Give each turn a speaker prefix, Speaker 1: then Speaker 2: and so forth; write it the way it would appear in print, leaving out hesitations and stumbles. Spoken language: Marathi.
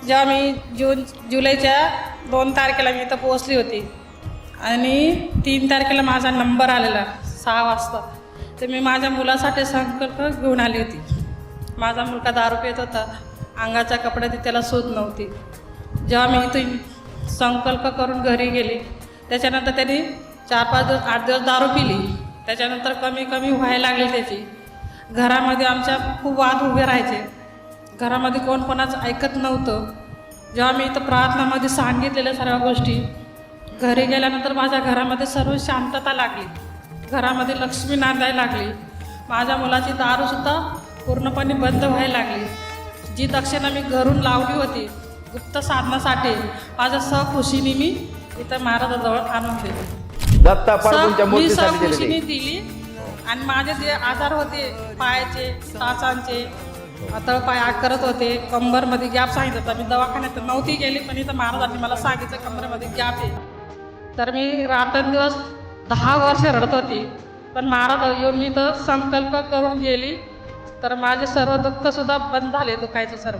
Speaker 1: जेव्हा मी जुलैच्या 2 तारखेला मी इथं पोहोचली होती आणि 3 तारखेला माझा नंबर आलेला 6 वाजता, तर मी माझ्या मुलासाठी संकल्प घेऊन आली होती. माझा मुलगा दारू पित होता, अंगाच्या कपड्यात त्याला सूज नव्हती. जेव्हा मी इथून संकल्प करून घरी गेली, त्याच्यानंतर त्यांनी 4-5 दिवस 8 दिवस दारू पिली. त्याच्यानंतर कमी कमी व्हायला लागली त्याची. घरामध्ये आमच्या खूप वाद उभे राहायचे, घरामध्ये कोण कोणाचं ऐकत नव्हतं. जेव्हा मी इथं प्रार्थनामध्ये सांगितलेल्या सर्व गोष्टी, घरी गेल्यानंतर माझ्या घरामध्ये सर्व शांतता लागली, घरामध्ये लक्ष्मी नांदायला लागली. माझ्या मुलाची दारूसुद्धा पूर्णपणे बंद व्हायला लागली. जी दक्षिणा मी घरून लावली होती गुप्त साधनासाठी, माझ्या सहखुशीने मी इथं महाराजाजवळ आणून दिली. मी सहखुशीने दिली. आणि माझे जे आजार होते, पायाचे, टाचांचे, तळपाय आग करत होते, कंबरमध्ये गॅप सांगितलं होतं. मी दवाखान्यात नव्हती गेली, पण इथं महाराजांनी मला सांगितलं कंबरमध्ये गॅप आहे. तर मी रात्रंदिवस 10 वर्ष रडत होती, पण महाराज येऊन मी तर संकल्प करून गेली, तर माझे सर्व दुःखसुद्धा बंद झाले, दुखायचं सर्व.